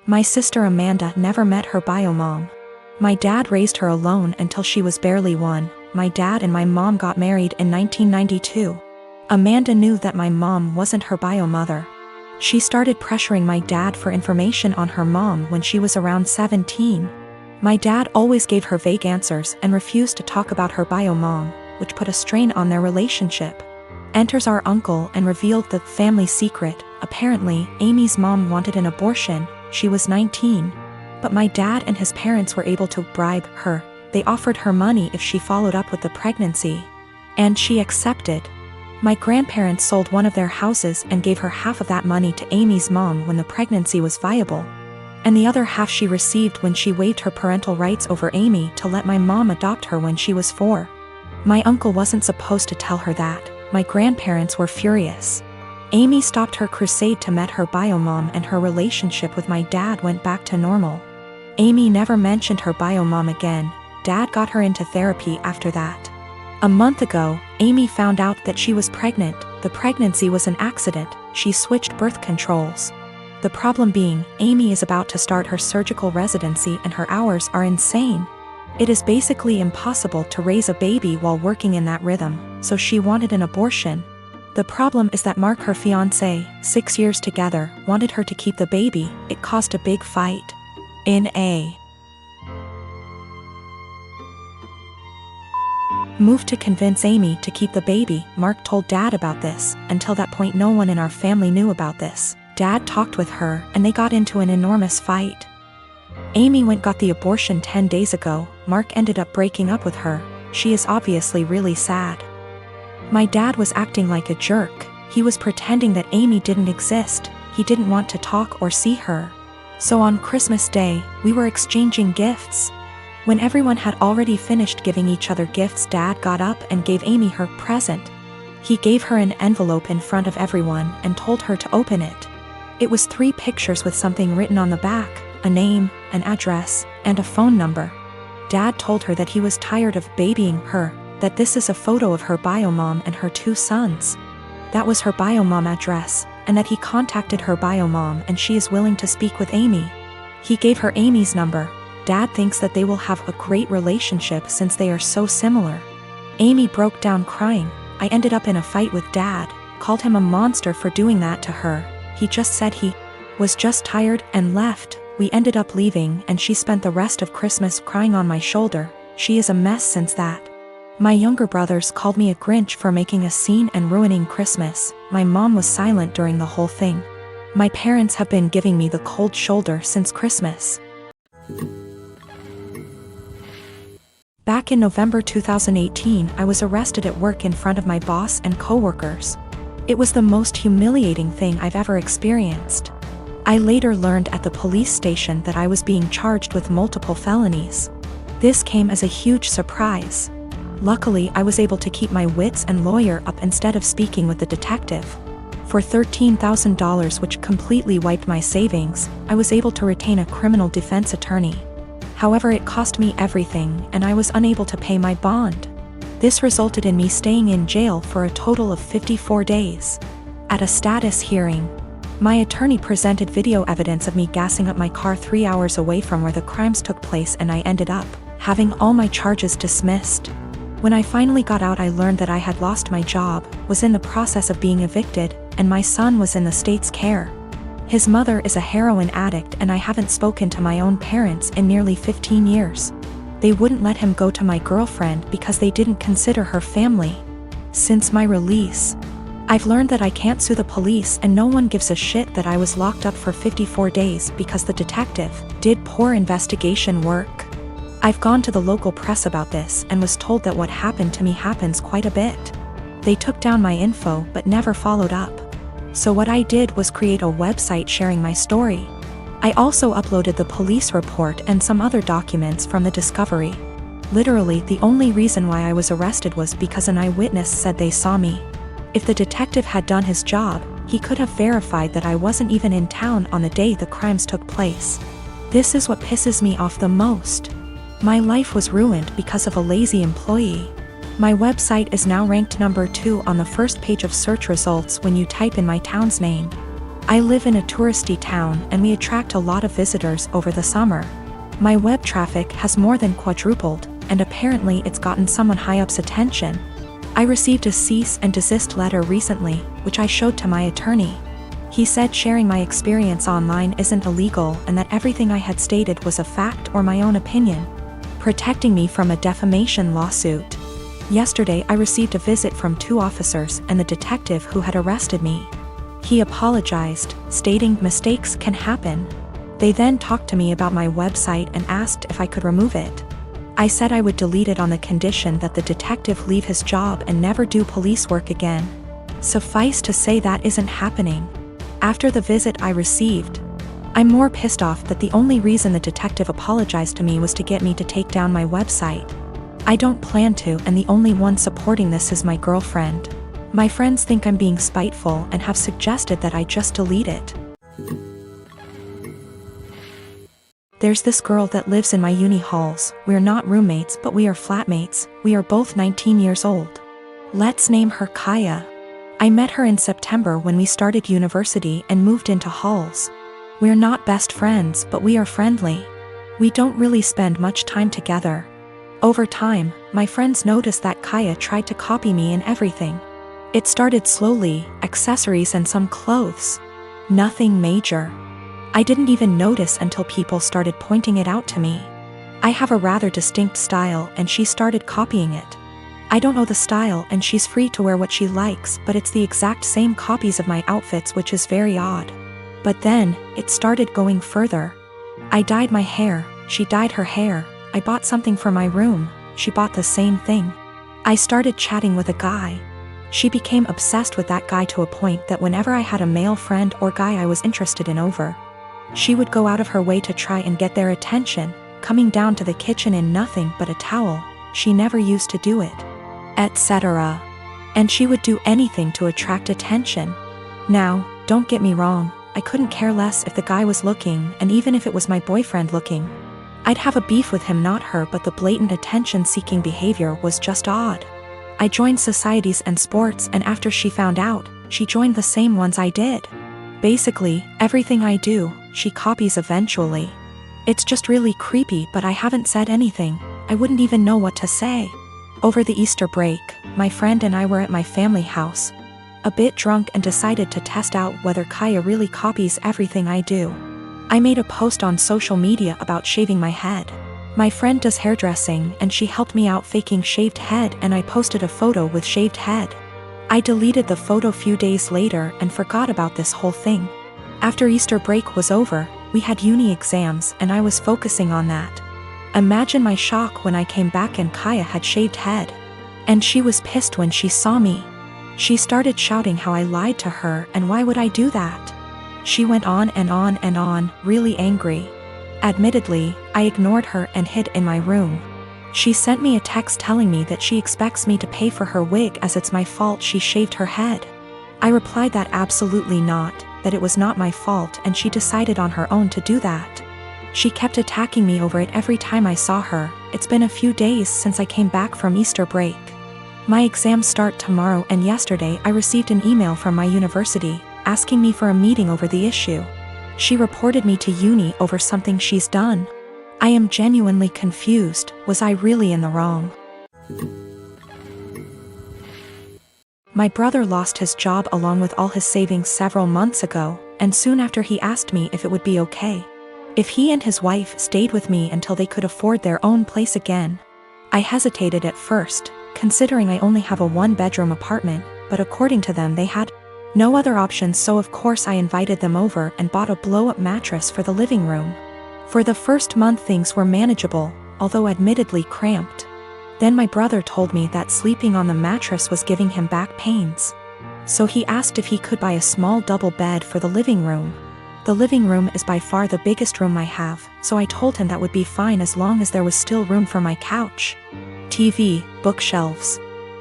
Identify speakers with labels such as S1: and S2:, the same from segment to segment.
S1: My sister Amanda never met her bio mom. My dad raised her alone until she was barely 1. My dad and my mom got married in 1992. Amanda knew that my mom wasn't her bio mother. She started pressuring my dad for information on her mom when she was around 17. My dad always gave her vague answers and refused to talk about her bio mom, which put a strain on their relationship. Enters our uncle and revealed the family secret. Apparently, Amy's mom wanted an abortion. She was 19. But my dad and his parents were able to bribe her. They offered her money if she followed up with the pregnancy. And she accepted. My grandparents sold one of their houses and gave her half of that money to Amy's mom when the pregnancy was viable. And the other half she received when she waived her parental rights over Amy to let my mom adopt her when she was 4. My uncle wasn't supposed to tell her that. My grandparents were furious. Amy stopped her crusade to meet her bio mom and her relationship with my dad went back to normal. Amy never mentioned her bio mom again. Dad got her into therapy after that. A month ago, Amy found out that she was pregnant. The pregnancy was an accident. She switched birth controls. The problem being, Amy is about to start her surgical residency and her hours are insane. It is basically impossible to raise a baby while working in that rhythm, so she wanted an abortion. The problem is that Mark, her fiancé, 6 years together, wanted her to keep the baby. It caused a big fight. In a move to convince Amy to keep the baby, Mark told Dad about this. Until that point, no one in our family knew about this. Dad talked with her, and they got into an enormous fight. Amy got the abortion 10 days ago. Mark ended up breaking up with her. She is obviously really sad. My dad was acting like a jerk. He was pretending that Amy didn't exist. He didn't want to talk or see her. So on Christmas Day, we were exchanging gifts. When everyone had already finished giving each other gifts, Dad got up and gave Amy her present. He gave her an envelope in front of everyone and told her to open it. It was 3 pictures with something written on the back, a name, an address, and a phone number. Dad told her that he was tired of babying her, that this is a photo of her bio mom and her 2 sons. That was her bio mom address, and that he contacted her bio mom and she is willing to speak with Amy. He gave her Amy's number. Dad thinks that they will have a great relationship since they are so similar. Amy broke down crying. I ended up in a fight with Dad, called him a monster for doing that to her. He just said he was just tired and left. We ended up leaving and she spent the rest of Christmas crying on my shoulder. She is a mess since that. My younger brothers called me a Grinch for making a scene and ruining Christmas. My mom was silent during the whole thing. My parents have been giving me the cold shoulder since Christmas. Back in November 2018, I was arrested at work in front of my boss and coworkers. It was the most humiliating thing I've ever experienced. I later learned at the police station that I was being charged with multiple felonies. This came as a huge surprise. Luckily, I was able to keep my wits and lawyer up instead of speaking with the detective. For $13,000, which completely wiped my savings, I was able to retain a criminal defense attorney. However, it cost me everything and I was unable to pay my bond. This resulted in me staying in jail for a total of 54 days. At a status hearing, my attorney presented video evidence of me gassing up my car 3 hours away from where the crimes took place, and I ended up having all my charges dismissed. When I finally got out, I learned that I had lost my job, was in the process of being evicted, and my son was in the state's care. His mother is a heroin addict and I haven't spoken to my own parents in nearly 15 years. They wouldn't let him go to my girlfriend because they didn't consider her family. Since my release, I've learned that I can't sue the police and no one gives a shit that I was locked up for 54 days because the detective did poor investigation work. I've gone to the local press about this and was told that what happened to me happens quite a bit. They took down my info but never followed up. So what I did was create a website sharing my story. I also uploaded the police report and some other documents from the discovery. Literally, the only reason why I was arrested was because an eyewitness said they saw me. If the detective had done his job, he could have verified that I wasn't even in town on the day the crimes took place. This is what pisses me off the most. My life was ruined because of a lazy employee. My website is now ranked number 2 on the first page of search results when you type in my town's name. I live in a touristy town and we attract a lot of visitors over the summer. My web traffic has more than quadrupled, and apparently it's gotten someone high up's attention. I received a cease and desist letter recently, which I showed to my attorney. He said sharing my experience online isn't illegal and that everything I had stated was a fact or my own opinion, protecting me from a defamation lawsuit. Yesterday I received a visit from 2 officers and the detective who had arrested me. He apologized, stating mistakes can happen. They then talked to me about my website and asked if I could remove it. I said I would delete it on the condition that the detective leave his job and never do police work again. Suffice to say that isn't happening. After the visit I received, I'm more pissed off that the only reason the detective apologized to me was to get me to take down my website. I don't plan to, and the only one supporting this is my girlfriend. My friends think I'm being spiteful and have suggested that I just delete it. There's this girl that lives in my uni halls. We're not roommates, but we are flatmates. We are both 19 years old. Let's name her Kaya. I met her in September when we started university and moved into halls. We're not best friends, but we are friendly. We don't really spend much time together. Over time, my friends noticed that Kaya tried to copy me in everything. It started slowly, accessories and some clothes. Nothing major. I didn't even notice until people started pointing it out to me. I have a rather distinct style and she started copying it. I don't know the style and she's free to wear what she likes, but it's the exact same copies of my outfits, which is very odd. But then, it started going further. I dyed my hair, she dyed her hair. I bought something for my room, she bought the same thing. I started chatting with a guy. She became obsessed with that guy to a point that whenever I had a male friend or guy I was interested in over, she would go out of her way to try and get their attention, coming down to the kitchen in nothing but a towel. She never used to do it, etc. And she would do anything to attract attention. Now, don't get me wrong, I couldn't care less if the guy was looking, and even if it was my boyfriend looking. I'd have a beef with him, not her, but the blatant attention-seeking behavior was just odd. I joined societies and sports, and after she found out, she joined the same ones I did. Basically, everything I do, she copies eventually. It's just really creepy, but I haven't said anything. I wouldn't even know what to say. Over the Easter break, my friend and I were at my family house, a bit drunk, and decided to test out whether Kaya really copies everything I do. I made a post on social media about shaving my head. My friend does hairdressing and she helped me out faking shaved head, and I posted a photo with shaved head. I deleted the photo few days later and forgot about this whole thing. After Easter break was over, we had uni exams and I was focusing on that. Imagine my shock when I came back and Kaya had shaved head. And she was pissed when she saw me. She started shouting how I lied to her and why would I do that. She went on and on and on, really angry. Admittedly, I ignored her and hid in my room. She sent me a text telling me that she expects me to pay for her wig as it's my fault she shaved her head. I replied that absolutely not, that it was not my fault, and she decided on her own to do that. She kept attacking me over it every time I saw her. It's been a few days since I came back from Easter break. My exams start tomorrow, and yesterday I received an email from my university asking me for a meeting over the issue. She reported me to uni over something she's done. I am genuinely confused. Was I really in the wrong? My brother lost his job along with all his savings several months ago, and soon after he asked me if it would be okay if he and his wife stayed with me until they could afford their own place again. I hesitated at first, considering I only have a 1-bedroom apartment, but according to them they had no other options, so of course I invited them over and bought a blow-up mattress for the living room. For the first month things were manageable, although admittedly cramped. Then my brother told me that sleeping on the mattress was giving him back pains. So he asked if he could buy a small double bed for the living room. The living room is by far the biggest room I have, so I told him that would be fine as long as there was still room for my couch, TV, bookshelves.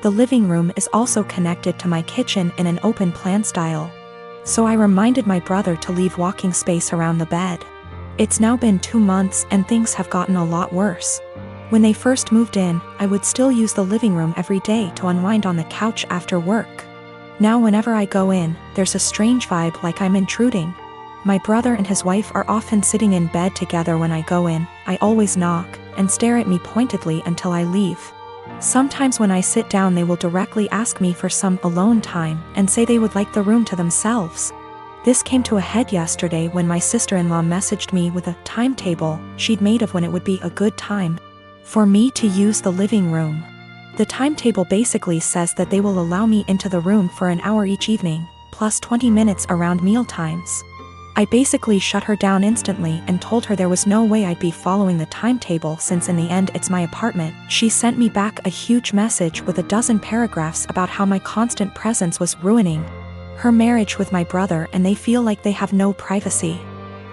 S1: The living room is also connected to my kitchen in an open plan style. So I reminded my brother to leave walking space around the bed. It's now been 2 months and things have gotten a lot worse. When they first moved in, I would still use the living room every day to unwind on the couch after work. Now whenever I go in, there's a strange vibe like I'm intruding. My brother and his wife are often sitting in bed together when I go in. I always knock and stare at me pointedly until I leave. Sometimes when I sit down they will directly ask me for some alone time and say they would like the room to themselves. This came to a head yesterday when my sister-in-law messaged me with a timetable she'd made of when it would be a good time for me to use the living room. The timetable basically says that they will allow me into the room for an hour each evening, plus 20 minutes around meal times. I basically shut her down instantly and told her there was no way I'd be following the timetable since in the end it's my apartment. She sent me back a huge message with a dozen paragraphs about how my constant presence was ruining her marriage with my brother and they feel like they have no privacy.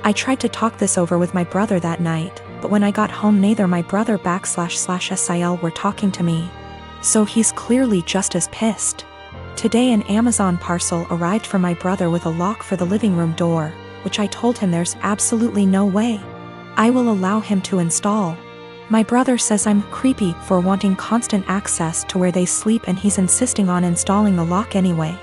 S1: I tried to talk this over with my brother that night, but when I got home neither my brother //SIL were talking to me. So he's clearly just as pissed. Today an Amazon parcel arrived for my brother with a lock for the living room door, which I told him there's absolutely no way I will allow him to install. My brother says I'm creepy for wanting constant access to where they sleep and he's insisting on installing the lock anyway.